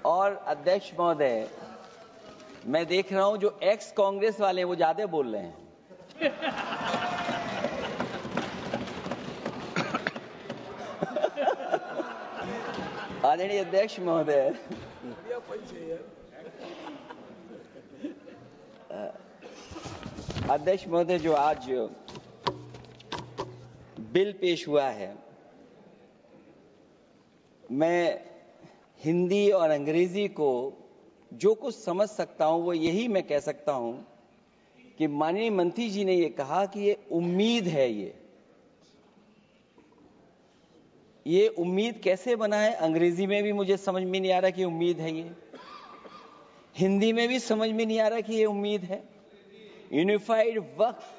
और अध्यक्ष महोदय, मैं देख रहा हूं जो एक्स कांग्रेस वाले हैं वो ज्यादा बोल रहे हैं। आदरणीय अध्यक्ष महोदय, अध्यक्ष महोदय, जो आज बिल पेश हुआ है, मैं हिंदी और अंग्रेजी को जो कुछ समझ सकता हूं वो यही मैं कह सकता हूं कि माननीय मंत्री जी ने ये कहा कि ये उम्मीद है। ये उम्मीद कैसे बना है, अंग्रेजी में भी मुझे समझ में नहीं आ रहा कि उम्मीद है, ये हिंदी में भी समझ में नहीं आ रहा कि ये उम्मीद है। यूनिफाइड वक्फ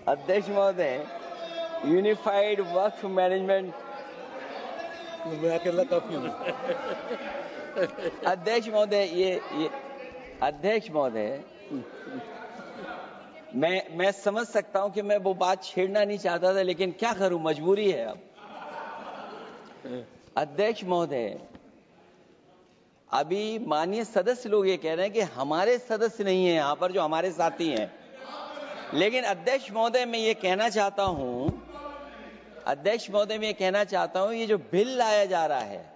अध्यक्ष महोदय, यूनिफाइड वक्फ मैनेजमेंट, मैं अकेला काफी हूं। अध्यक्ष महोदय, ये अध्यक्ष महोदय, मैं समझ सकता हूं कि मैं वो बात छेड़ना नहीं चाहता था, लेकिन क्या करूं, मजबूरी है अब। अध्यक्ष महोदय, अभी माननीय सदस्य लोग ये कह रहे हैं कि हमारे सदस्य नहीं है यहां पर जो हमारे साथी हैं, लेकिन अध्यक्ष महोदय मैं ये कहना चाहता हूं, अध्यक्ष महोदय मैं ये कहना चाहता हूं, ये जो बिल लाया जा रहा है,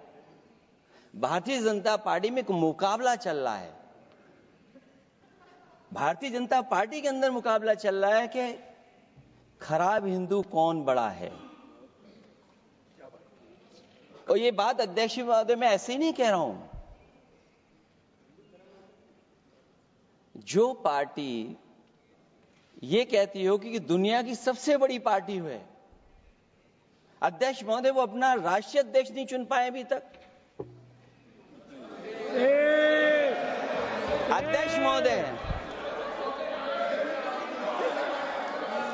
भारतीय जनता पार्टी में एक मुकाबला चल रहा है। भारतीय जनता पार्टी के अंदर मुकाबला चल रहा है कि खराब हिंदू कौन बड़ा है। और ये बात अध्यक्ष महोदय मैं ऐसे ही नहीं कह रहा हूं। जो पार्टी ये कहती हो कि दुनिया की सबसे बड़ी पार्टी है, अध्यक्ष महोदय वो अपना राष्ट्रीय अध्यक्ष नहीं चुन पाए अभी तक।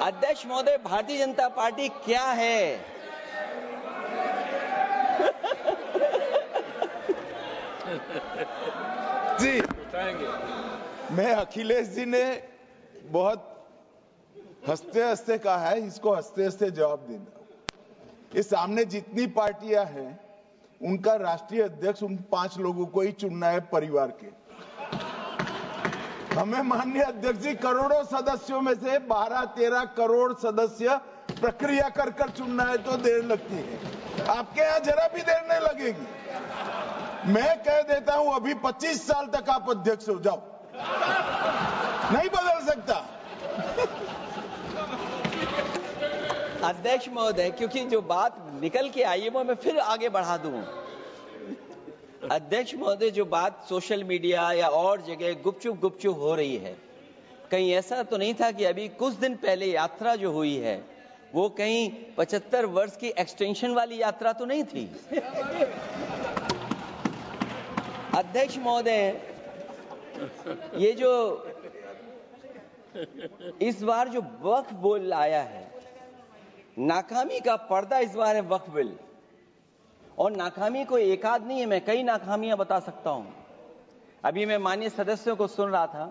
अध्यक्ष महोदय, भारतीय जनता पार्टी क्या है? जी, मैं अखिलेश जी ने बहुत हंसते हंसते कहा है, इसको हंसते हंसते जवाब देना। इस सामने जितनी पार्टियां हैं उनका राष्ट्रीय अध्यक्ष उन 5 लोगों को ही चुनना है परिवार के। हमें माननीय अध्यक्ष जी करोड़ों सदस्यों में से 12-13 करोड़ सदस्य प्रक्रिया कर कर चुनना है तो देर लगती है। आपके यहां जरा भी देर नहीं लगेगी। मैं कह देता हूं अभी 25 साल तक आप अध्यक्ष हो जाओ, नहीं बदल सकता। अध्यक्ष महोदय, क्योंकि जो बात निकल के आई है वो मैं फिर आगे बढ़ा दूं। अध्यक्ष महोदय, जो बात सोशल मीडिया या और जगह गुपचुप हो रही है, कहीं ऐसा तो नहीं था कि अभी कुछ दिन पहले यात्रा जो हुई है वो कहीं 75 वर्ष की एक्सटेंशन वाली यात्रा तो नहीं थी। अध्यक्ष महोदय, ये जो इस बार जो वक्फ बिल आया है, नाकामी का पर्दा इस बार है वक्फ बिल। और नाकामी कोई एक आध नहीं है, मैं कई नाकामियां बता सकता हूं। अभी मैं माननीय सदस्यों को सुन रहा था,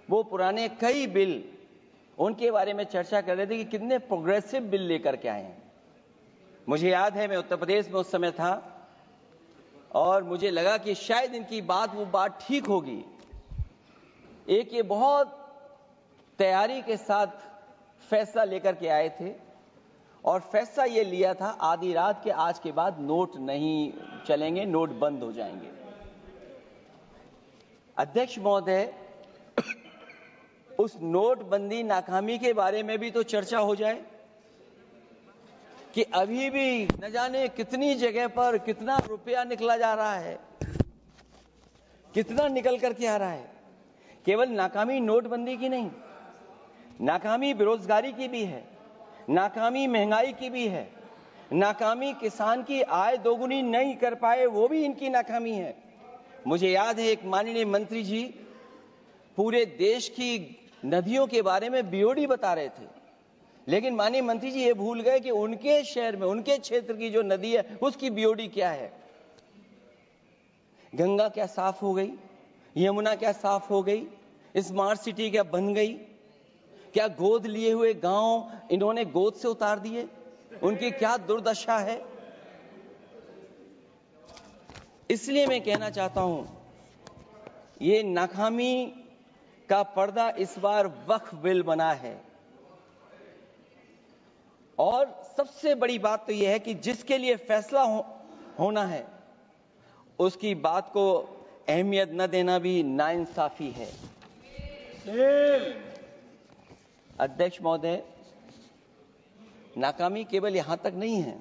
वो पुराने कई बिल उनके बारे में चर्चा कर रहे थे कि कितने प्रोग्रेसिव बिल लेकर के आए हैं। मुझे याद है मैं उत्तर प्रदेश में उस समय था और मुझे लगा कि शायद इनकी वो बात ठीक होगी। एक ये बहुत तैयारी के साथ फैसला लेकर के आए थे और फैसला ये लिया था आधी रात के आज के बाद नोट नहीं चलेंगे, नोट बंद हो जाएंगे। अध्यक्ष महोदय, उस नोटबंदी नाकामी के बारे में भी तो चर्चा हो जाए कि अभी भी न जाने कितनी जगह पर कितना रुपया निकला जा रहा है, कितना निकल करके आ रहा है। केवल नाकामी नोटबंदी की नहीं, नाकामी बेरोजगारी की भी है, नाकामी महंगाई की भी है, नाकामी किसान की आय दोगुनी नहीं कर पाए वो भी इनकी नाकामी है। मुझे याद है एक माननीय मंत्री जी पूरे देश की नदियों के बारे में बीओडी बता रहे थे, लेकिन माननीय मंत्री जी ये भूल गए कि उनके शहर में, उनके क्षेत्र की जो नदी है उसकी बीओडी क्या है। गंगा क्या साफ हो गई, यमुना क्या साफ हो गई, स्मार्ट सिटी क्या बन गई, क्या गोद लिए हुए गांव इन्होंने गोद से उतार दिए? उनकी क्या दुर्दशा है? इसलिए मैं कहना चाहता हूं, ये नाकामी का पर्दा इस बार वक्फ बिल बना है। और सबसे बड़ी बात तो यह है कि जिसके लिए फैसला होना है उसकी बात को अहमियत न देना भी नाइंसाफी है। अध्यक्ष महोदय, नाकामी केवल यहां तक नहीं है।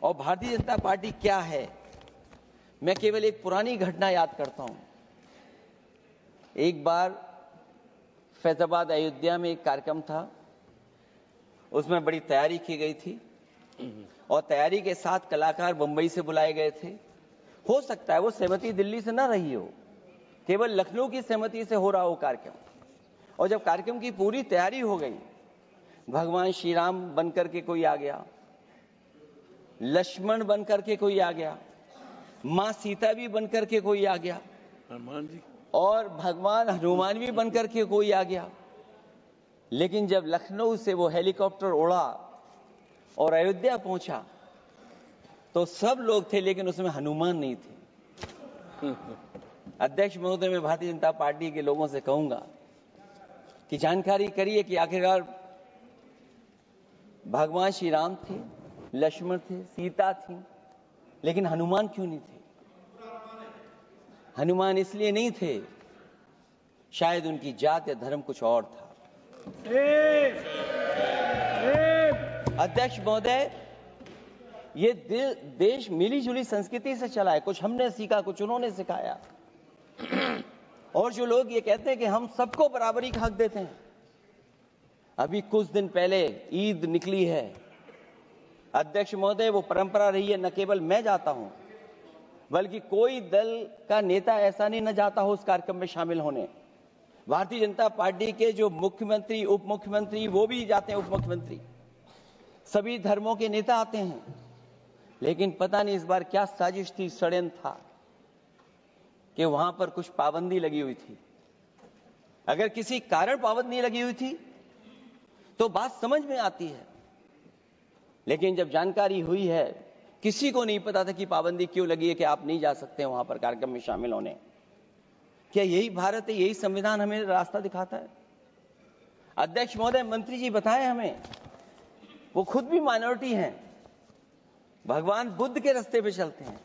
और भारतीय जनता पार्टी क्या है, मैं केवल एक पुरानी घटना याद करता हूं। एक बार फैजाबाद अयोध्या में एक कार्यक्रम था, उसमें बड़ी तैयारी की गई थी और तैयारी के साथ कलाकार मुंबई से बुलाए गए थे। हो सकता है वो सहमति दिल्ली से ना रही हो, केवल लखनऊ की सहमति से हो रहा हो कार्यक्रम। और जब कार्यक्रम की पूरी तैयारी हो गई, भगवान श्री राम बनकर के कोई आ गया, लक्ष्मण बनकर के कोई आ गया, मां सीता भी बनकर के कोई आ गया, हनुमान जी और भगवान हनुमान भी बनकर के कोई आ गया। लेकिन जब लखनऊ से वो हेलीकॉप्टर उड़ा और अयोध्या पहुंचा तो सब लोग थे, लेकिन उसमें हनुमान नहीं थे। अध्यक्ष महोदय, मैं भारतीय जनता पार्टी के लोगों से कहूंगा कि जानकारी करिए कि आखिरकार भगवान श्री राम थे, लक्ष्मण थे, सीता थी, लेकिन हनुमान क्यों नहीं थे? हनुमान इसलिए नहीं थे, शायद उनकी जात या धर्म कुछ और था। अध्यक्ष महोदय, ये देश मिली जुली संस्कृति से चला है। कुछ हमने सीखा, कुछ उन्होंने सिखाया। और जो लोग ये कहते हैं कि हम सबको बराबरी का हक देते हैं, अभी कुछ दिन पहले ईद निकली है। अध्यक्ष महोदय, वो परंपरा रही है, न केवल मैं जाता हूं बल्कि कोई दल का नेता ऐसा नहीं न जाता हो उस कार्यक्रम में शामिल होने। भारतीय जनता पार्टी के जो मुख्यमंत्री, उप मुख्यमंत्री, वो भी जाते हैं, उप मुख्यमंत्री, सभी धर्मों के नेता आते हैं। लेकिन पता नहीं इस बार क्या साजिश थी, षड्यंत्र था कि वहां पर कुछ पाबंदी लगी हुई थी। अगर किसी कारण पाबंदी लगी हुई थी तो बात समझ में आती है, लेकिन जब जानकारी हुई है, किसी को नहीं पता था कि पाबंदी क्यों लगी है कि आप नहीं जा सकते वहां पर कार्यक्रम में शामिल होने। क्या यही भारत है, यही संविधान हमें रास्ता दिखाता है? अध्यक्ष महोदय, मंत्री जी बताएं हमें, वो खुद भी माइनॉरिटी हैं, भगवान बुद्ध के रास्ते पे चलते हैं।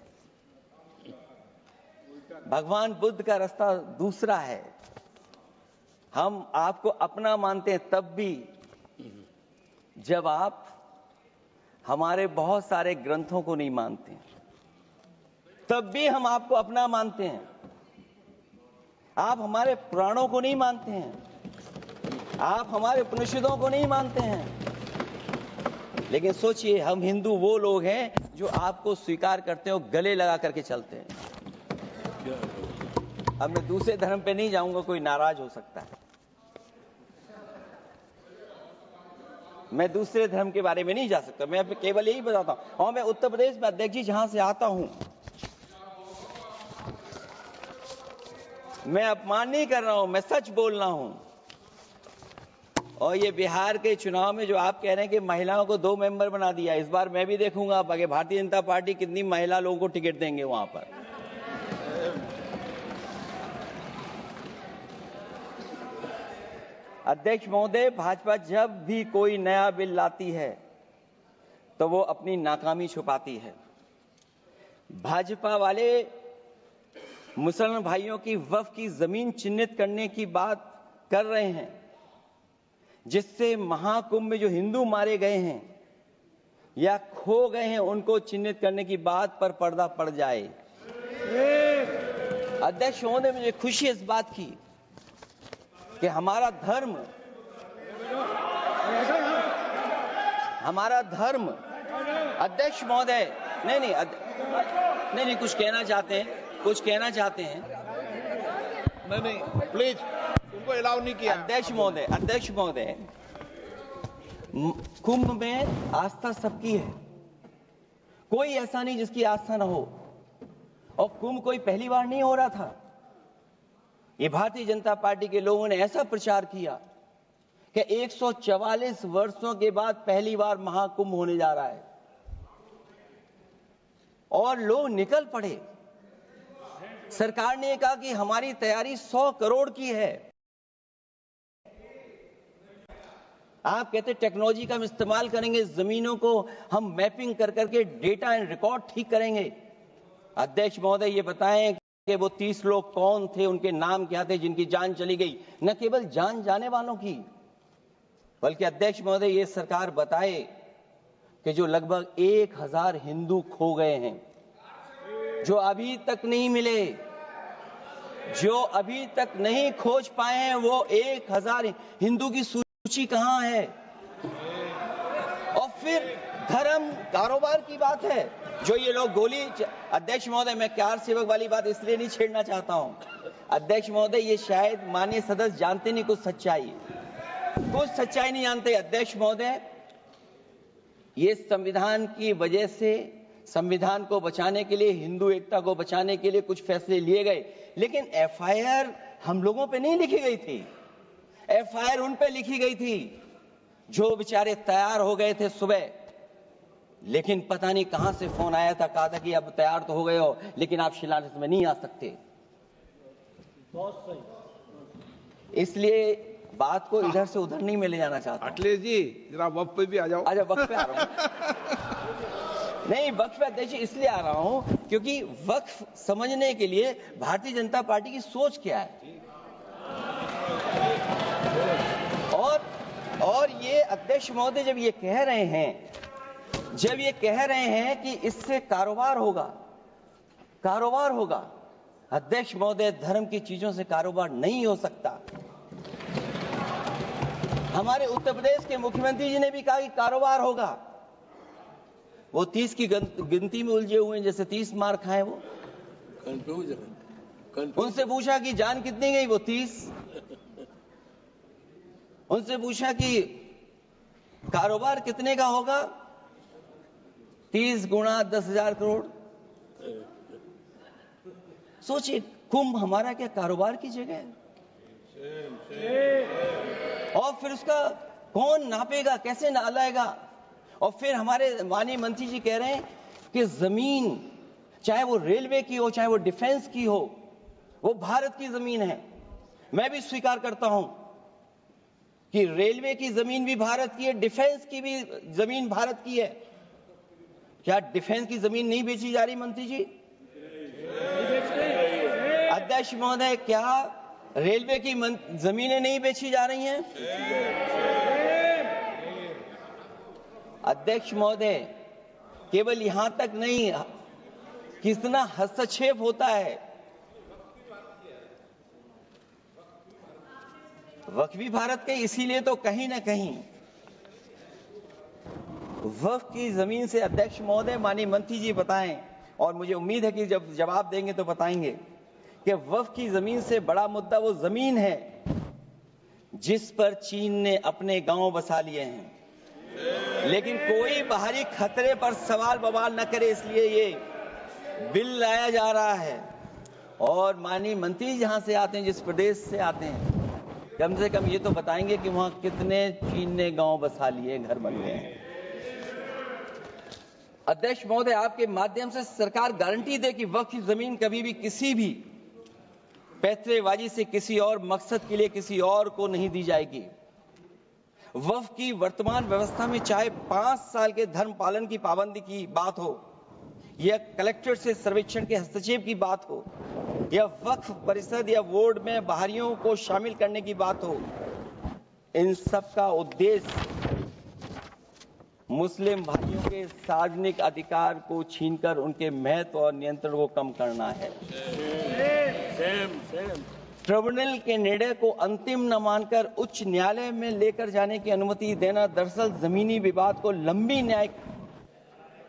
भगवान बुद्ध का रास्ता दूसरा है। हम आपको अपना मानते हैं तब भी जब आप हमारे बहुत सारे ग्रंथों को नहीं मानते, तब भी हम आपको अपना मानते हैं। आप हमारे पुराणों को नहीं मानते हैं, आप हमारे उपनिषदों को नहीं मानते हैं। लेकिन सोचिए, हम हिंदू वो लोग हैं जो आपको स्वीकार करते हैं और गले लगा करके चलते हैं। अब मैं दूसरे धर्म पे नहीं जाऊंगा, कोई नाराज हो सकता है। मैं दूसरे धर्म के बारे में नहीं जा सकता, मैं केवल यही बताता हूं। और मैं उत्तर प्रदेश में, अध्यक्ष जी, जहां से आता हूं, मैं अपमान नहीं कर रहा हूं, मैं सच बोल रहा हूं। और ये बिहार के चुनाव में जो आप कह रहे हैं कि महिलाओं को 2 मेंबर बना दिया, इस बार मैं भी देखूंगा आगे भारतीय जनता पार्टी कितनी महिला लोगों को टिकट देंगे वहां पर। अध्यक्ष महोदय, भाजपा जब भी कोई नया बिल लाती है तो वो अपनी नाकामी छुपाती है। भाजपा वाले मुसलमान भाइयों की वक्फ की जमीन चिन्हित करने की बात कर रहे हैं, जिससे महाकुंभ में जो हिंदू मारे गए हैं या खो गए हैं उनको चिन्हित करने की बात पर पर्दा पड़ जाए। अध्यक्ष महोदय, मुझे खुशी इस बात की कि हमारा धर्म अध्यक्ष महोदय, नहीं, कुछ कहना चाहते हैं। नहीं, प्लीज, उनको अलाउ नहीं किया। अध्यक्ष महोदय, कुंभ में आस्था सबकी है, कोई ऐसा नहीं जिसकी आस्था ना हो। और कुंभ कोई पहली बार नहीं हो रहा था। ये भारतीय जनता पार्टी के लोगों ने ऐसा प्रचार किया कि 144 वर्षों के बाद पहली बार महाकुंभ होने जा रहा है और लोग निकल पड़े। सरकार ने कहा कि हमारी तैयारी 100 करोड़ की है। आप कहते टेक्नोलॉजी का हम इस्तेमाल करेंगे, जमीनों को हम मैपिंग कर करके डेटा एंड रिकॉर्ड ठीक करेंगे। अध्यक्ष महोदय ये बताएं कि वो 30 लोग कौन थे, उनके नाम क्या थे जिनकी जान चली गई, न केवल जान जाने वालों की, बल्कि अध्यक्ष महोदय ये सरकार बताए कि जो लगभग 1000 हिंदू खो गए हैं, जो अभी तक नहीं मिले, जो अभी तक नहीं खोज पाए हैं, वो 1000 हिंदू की सूची कहां है? और फिर धर्म कारोबार की बात है, जो ये लोग गोली। अध्यक्ष महोदय मैं कार सेवक वाली बात इसलिए नहीं छेड़ना चाहता हूं, अध्यक्ष महोदय ये शायद माननीय सदस्य जानते नहीं कुछ सच्चाई नहीं जानते। अध्यक्ष महोदय ये संविधान की वजह से, संविधान को बचाने के लिए, हिंदू एकता को बचाने के लिए कुछ फैसले लिए गए, लेकिन एफआईआर हम लोगों पे नहीं लिखी गई थी। एफआईआर उन पे लिखी गई थी जो बेचारे तैयार हो गए थे सुबह, लेकिन पता नहीं कहां से फोन आया था, कहा था कि अब तैयार तो हो गए हो लेकिन आप शिलान्यास में नहीं आ सकते। बहुत सही। इसलिए बात को इधर से उधर नहीं में ले जाना चाहता। अखिलेश जी जरा वक्त पे भी आ जाओ। अच्छा वक्त पे आ रहा हूं। नहीं, वक्त पे अध्यक्ष इसलिए आ रहा हूं क्योंकि वक्त समझने के लिए भारतीय जनता पार्टी की सोच क्या है। और ये अध्यक्ष महोदय जब ये कह रहे हैं कि इससे कारोबार होगा, अध्यक्ष महोदय धर्म की चीजों से कारोबार नहीं हो सकता। हमारे उत्तर प्रदेश के मुख्यमंत्री जी ने भी कहा कि कारोबार होगा। वो 30 की गिनती में उलझे हुए हैं, जैसे 30 मार खाए वो। उनसे पूछा कि जान कितनी गई, वो 30। उनसे पूछा कि कारोबार कितने का होगा, 30 गुणा 10,000 करोड़। सोचिए, कुंभ हमारा क्या कारोबार की जगह है? और फिर उसका कौन नापेगा, कैसे नालाएगा? और फिर हमारे माननीय मंत्री जी कह रहे हैं कि जमीन चाहे वो रेलवे की हो, चाहे वो डिफेंस की हो, वो भारत की जमीन है। मैं भी स्वीकार करता हूं कि रेलवे की जमीन भी भारत की है, डिफेंस की भी जमीन भारत की है। क्या डिफेंस की जमीन नहीं बेची जा रही मंत्री जी? अध्यक्ष महोदय क्या रेलवे की जमीनें नहीं बेची जा रही हैं? अध्यक्ष महोदय केवल यहां तक नहीं, कितना हस्तक्षेप होता है। वक्फ भी भारत के, इसीलिए तो कहीं ना कहीं वक्फ की जमीन से, अध्यक्ष महोदय माननीय मंत्री जी बताएं, और मुझे उम्मीद है कि जब जवाब देंगे तो बताएंगे कि वक्फ की जमीन से बड़ा मुद्दा वो जमीन है जिस पर चीन ने अपने गांव बसा लिए हैं, लेकिन कोई बाहरी खतरे पर सवाल बवाल न करे, इसलिए ये बिल लाया जा रहा है। और माननीय मंत्री जहां से आते हैं, जिस प्रदेश से आते हैं, कम से कम ये तो बताएंगे कि वहां कितने चीन ने गांव बसा लिए, घर बन गए हैं। अध्यक्ष महोदय आपके माध्यम से सरकार गारंटी दे कि वक्फ की जमीन कभी भी किसी भी पैतरेबाजी से किसी और मकसद के लिए किसी और को नहीं दी जाएगी। वक्फ की वर्तमान व्यवस्था में चाहे 5 साल के धर्म पालन की पाबंदी की बात हो, या कलेक्टर से सर्वेक्षण के हस्तक्षेप की बात हो, या वक्फ परिषद या बोर्ड में बाहरियों को शामिल करने की बात हो, इन सब का उद्देश्य मुस्लिम भाइयों के सार्वजनिक अधिकार को छीनकर उनके महत्व और नियंत्रण को कम करना है। ट्रिब्यूनल के निर्णय को अंतिम न मानकर उच्च न्यायालय में लेकर जाने की अनुमति देना दरअसल जमीनी विवाद को लंबी न्यायिक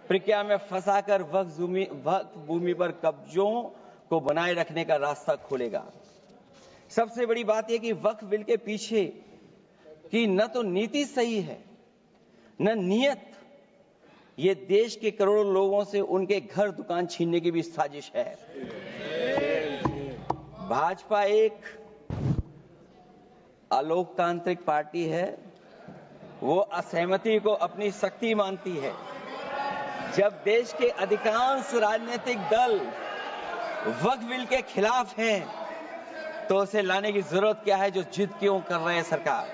प्रक्रिया में फंसाकर वक्फ भूमि पर कब्जों को बनाए रखने का रास्ता खोलेगा। सबसे बड़ी बात यह कि वक्फ बिल के पीछे की न तो नीति सही है, न नियत। ये देश के करोड़ों लोगों से उनके घर दुकान छीनने की भी साजिश है। भाजपा एक अलोकतांत्रिक पार्टी है, वो असहमति को अपनी शक्ति मानती है। जब देश के अधिकांश राजनीतिक दल वक्फ बिल के खिलाफ हैं, तो उसे लाने की जरूरत क्या है जो जिद क्यों कर रहे हैं सरकार?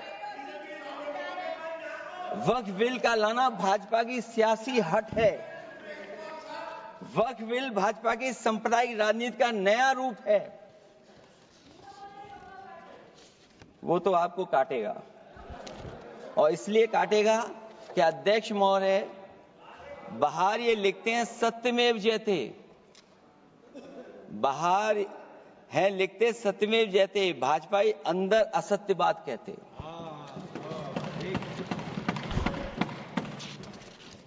वक्फ बिल का लाना भाजपा की सियासी हट है। वक्फ बिल भाजपा की सांप्रदायिक राजनीति का नया रूप है। वो तो आपको काटेगा, और इसलिए काटेगा कि अध्यक्ष महोदय बाहर ये लिखते हैं सत्यमेव जयते, बाहर है लिखते सत्यमेव जयते, भाजपा अंदर असत्य बात कहते।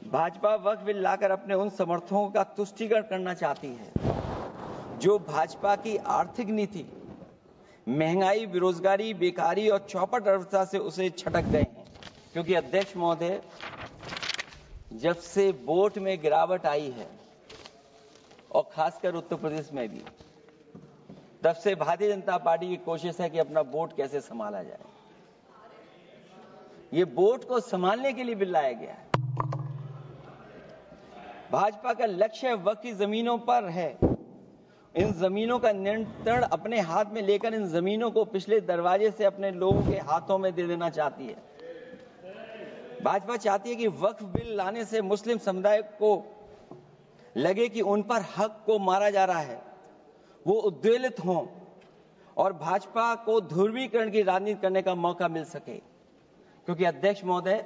भाजपा वक्फ बिल लाकर अपने उन समर्थकों का तुष्टीकरण करना चाहती है जो भाजपा की आर्थिक नीति, महंगाई, बेरोजगारी, बेकारी और चौपट अर्थव्यवस्था से उसे छटक गए हैं। क्योंकि अध्यक्ष महोदय, जब से वोट में गिरावट आई है और खासकर उत्तर प्रदेश में भी, तब से भारतीय जनता पार्टी की कोशिश है कि अपना वोट कैसे संभाला जाए। ये वोट को संभालने के लिए बिल लाया गया है। भाजपा का लक्ष्य वक्फ की जमीनों पर है। इन जमीनों का नियंत्रण अपने हाथ में लेकर इन जमीनों को पिछले दरवाजे से अपने लोगों के हाथों में दे देना चाहती है। भाजपा चाहती है कि वक्फ बिल लाने से मुस्लिम समुदाय को लगे कि उन पर हक को मारा जा रहा है, वो उद्वेलित हों और भाजपा को ध्रुवीकरण की राजनीति करने का मौका मिल सके। क्योंकि अध्यक्ष महोदय,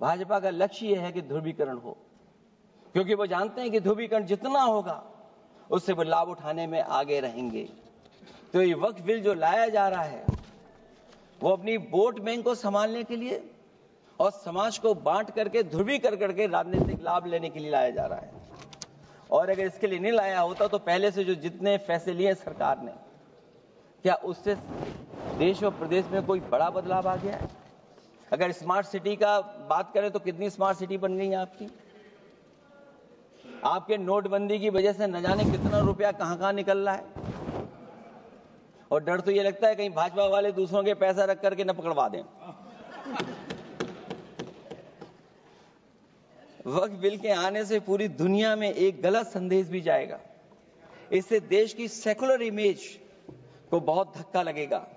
भाजपा का लक्ष्य यह है कि ध्रुवीकरण हो, क्योंकि वो जानते हैं कि ध्रुवीकरण जितना होगा उससे वो लाभ उठाने में आगे रहेंगे। तो ये वक्फ बिल जो लाया जा रहा है वो अपनी वोट बैंक को संभालने के लिए और समाज को बांट करके ध्रुवीकरण करके राजनीतिक लाभ लेने के लिए लाया जा रहा है। और अगर इसके लिए नहीं लाया होता तो पहले से जो जितने फैसले लिए सरकार ने, क्या उससे देश और प्रदेश में कोई बड़ा बदलाव आ गया है? अगर स्मार्ट सिटी का बात करें तो कितनी स्मार्ट सिटी बन गई है आपकी? आपके नोटबंदी की वजह से न जाने कितना रुपया कहां निकल रहा है। और डर तो ये लगता है कहीं भाजपा वाले दूसरों के पैसा रख करके न पकड़वा दें। वक्फ बिल के आने से पूरी दुनिया में एक गलत संदेश भी जाएगा। इससे देश की सेकुलर इमेज को बहुत धक्का लगेगा।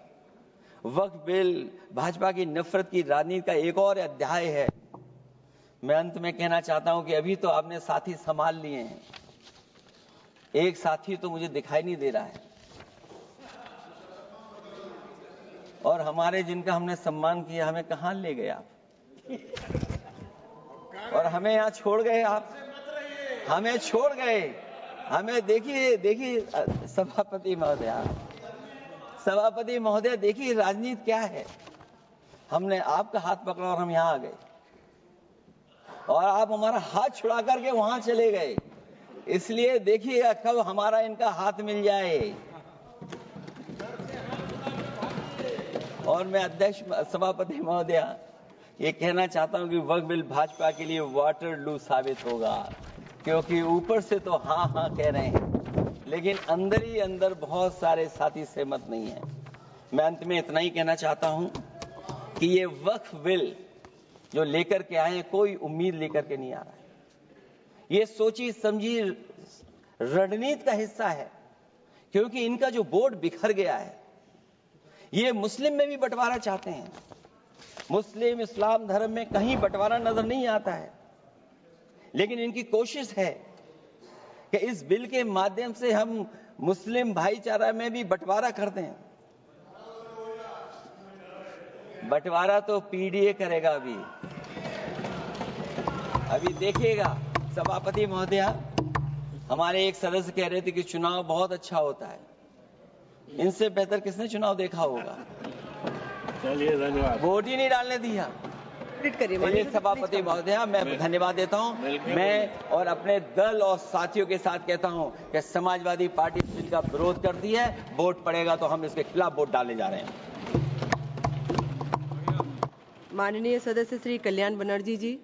वक्फ बिल भाजपा की नफरत की राजनीति का एक और अध्याय है। मैं अंत में कहना चाहता हूं कि अभी तो आपने साथी संभाल लिए हैं, एक साथी तो मुझे दिखाई नहीं दे रहा है। और हमारे जिनका हमने सम्मान किया, हमें कहां ले गए आप? और हमें यहां छोड़ गए आप, हमें छोड़ गए। हमें देखिए सभापति महोदय देखिए राजनीति क्या है। हमने आपका हाथ पकड़ा और हम यहां आ गए, और आप हमारा हाथ छुड़ा करके वहां चले गए। इसलिए देखिएगा कब हमारा इनका हाथ मिल जाए। और मैं अध्यक्ष सभापति महोदय ये कहना चाहता हूं कि वक्फ बिल भाजपा के लिए वाटरलू साबित होगा, क्योंकि ऊपर से तो हाँ हाँ कह रहे हैं, लेकिन अंदर ही अंदर बहुत सारे साथी सहमत नहीं है। मैं अंत में इतना ही कहना चाहता हूं कि ये वक्फ बिल जो लेकर के आए हैं, कोई उम्मीद लेकर के नहीं आ रहा है। ये सोची समझी रणनीति का हिस्सा है, क्योंकि इनका जो वोट बिखर गया है, ये मुस्लिम में भी बंटवारा चाहते हैं। मुस्लिम इस्लाम धर्म में कहीं बंटवारा नजर नहीं आता है, लेकिन इनकी कोशिश है कि इस बिल के माध्यम से हम मुस्लिम भाईचारा में भी बंटवारा करते हैं। बंटवारा तो पीडीए करेगा। अभी देखिएगा सभापति महोदया, हमारे एक सदस्य कह रहे थे कि चुनाव बहुत अच्छा होता है। इनसे बेहतर किसने चुनाव देखा होगा? चलिए धन्यवाद। वोट ही नहीं डालने दिया। सभापति महोदया, मैं धन्यवाद देता हूं। मैं और अपने दल और साथियों के साथ कहता हूं कि समाजवादी पार्टी बिल का विरोध करती है। वोट पड़ेगा तो हम इसके खिलाफ वोट डालने जा रहे हैं। माननीय सदस्य श्री कल्याण बनर्जी जी।